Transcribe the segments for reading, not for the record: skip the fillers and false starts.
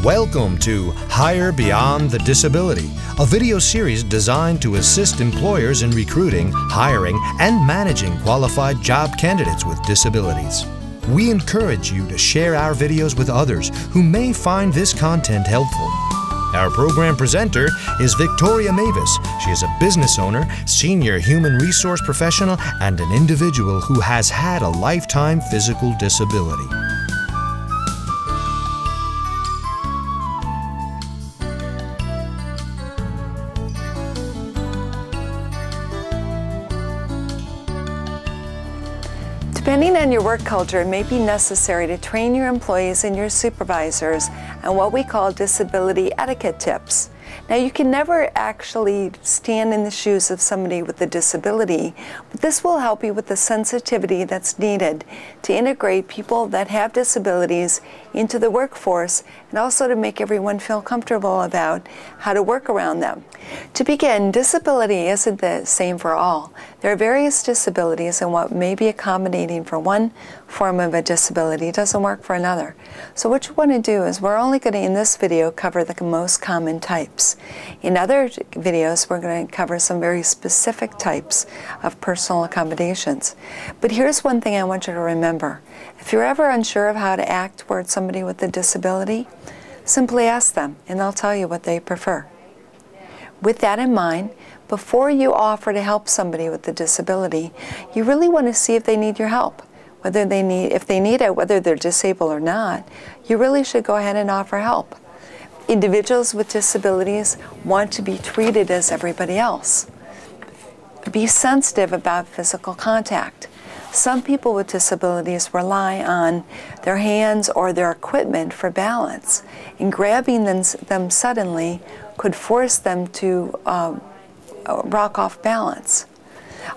Welcome to Hire Beyond the Disability, a video series designed to assist employers in recruiting, hiring, and managing qualified job candidates with disabilities. We encourage you to share our videos with others who may find this content helpful. Our program presenter is Victoria Mavis. She is a business owner, senior human resource professional, and an individual who has had a lifetime physical disability. Depending on your work culture, it may be necessary to train your employees and your supervisors on what we call disability etiquette tips. Now, you can never actually stand in the shoes of somebody with a disability, but this will help you with the sensitivity that's needed to integrate people that have disabilities into the workforce and also to make everyone feel comfortable about how to work around them. To begin, disability isn't the same for all. There are various disabilities, and what may be accommodating for one form of a disability doesn't work for another. So what you want to do is, we're only going to, in this video, cover the most common types. In other videos, we're going to cover some very specific types of personal accommodations. But here's one thing I want you to remember. If you're ever unsure of how to act towards somebody with a disability, simply ask them, and they'll tell you what they prefer. With that in mind, before you offer to help somebody with a disability, you really want to see if they need your help. If they need it, whether they're disabled or not, you really should go ahead and offer help. Individuals with disabilities want to be treated as everybody else. Be sensitive about physical contact. Some people with disabilities rely on their hands or their equipment for balance, and grabbing them suddenly could force them to rock off balance.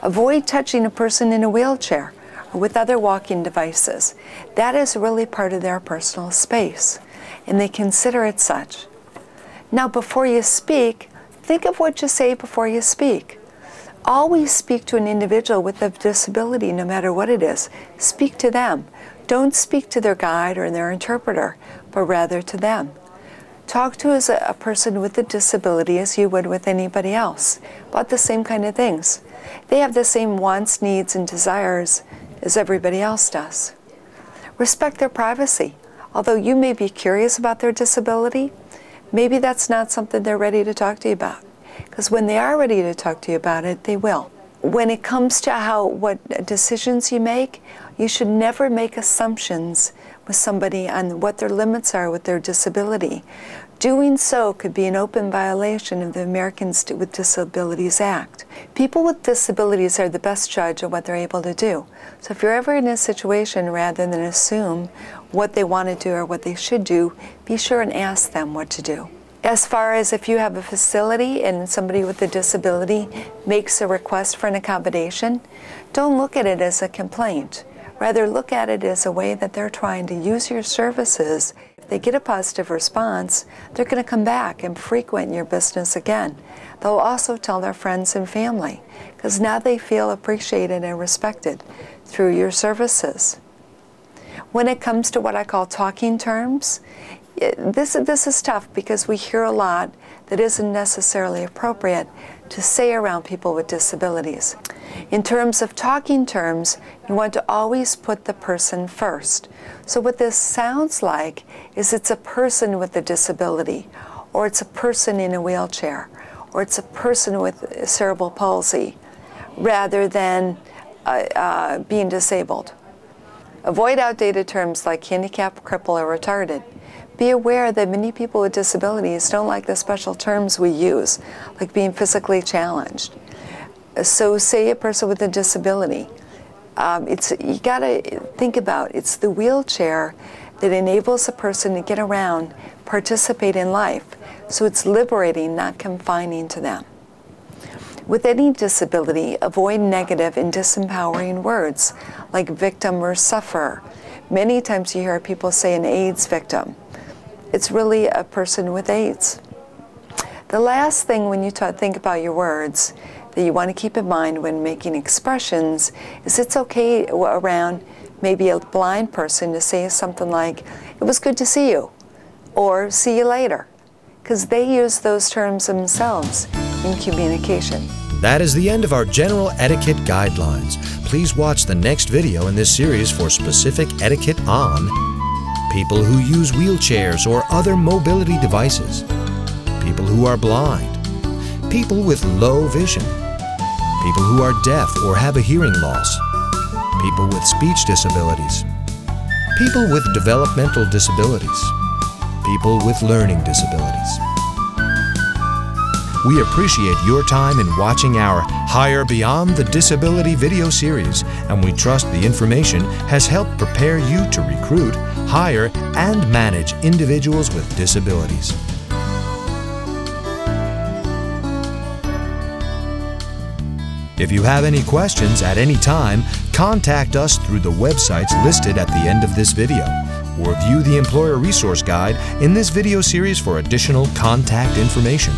Avoid touching a person in a wheelchair or with other walking devices. That is really part of their personal space, and they consider it such. Now, before you speak, think of what you say before you speak. Always speak to an individual with a disability, no matter what it is. Speak to them. Don't speak to their guide or their interpreter, but rather to them. Talk to a person with a disability as you would with anybody else, about the same kind of things. They have the same wants, needs, and desires as everybody else does. Respect their privacy. Although you may be curious about their disability, maybe that's not something they're ready to talk to you about. Because when they are ready to talk to you about it, they will. When it comes to what decisions you make, you should never make assumptions with somebody on what their limits are with their disability. Doing so could be an open violation of the Americans with Disabilities Act. People with disabilities are the best judge of what they're able to do. So if you're ever in a situation, rather than assume what they want to do or what they should do, be sure and ask them what to do. As far as if you have a facility and somebody with a disability makes a request for an accommodation, don't look at it as a complaint. Rather, look at it as a way that they're trying to use your services. If they get a positive response, they're going to come back and frequent your business again. They'll also tell their friends and family, because now they feel appreciated and respected through your services. When it comes to what I call talking terms, this is tough, because we hear a lot that isn't necessarily appropriate to say around people with disabilities. In terms of talking terms, you want to always put the person first. So what this sounds like is it's a person with a disability, or it's a person in a wheelchair, or it's a person with cerebral palsy, rather than being disabled. Avoid outdated terms like handicapped, cripple, or retarded. Be aware that many people with disabilities don't like the special terms we use, like being physically challenged. So say a person with a disability. You got to think about, it's the wheelchair that enables a person to get around, participate in life. So it's liberating, not confining to them. With any disability, avoid negative and disempowering words like victim or sufferer. Many times you hear people say an AIDS victim. It's really a person with AIDS. The last thing when you think about your words that you want to keep in mind when making expressions is it's okay around maybe a blind person to say something like, "It was good to see you," or see you later, because they use those terms themselves in communication. That is the end of our general etiquette guidelines. Please watch the next video in this series for specific etiquette on people who use wheelchairs or other mobility devices, people who are blind, people with low vision, people who are deaf or have a hearing loss, people with speech disabilities, people with developmental disabilities, people with learning disabilities. We appreciate your time in watching our Hire Beyond the Disability video series, and we trust the information has helped prepare you to recruit, hire, and manage individuals with disabilities. If you have any questions at any time, contact us through the websites listed at the end of this video, or view the Employer Resource Guide in this video series for additional contact information.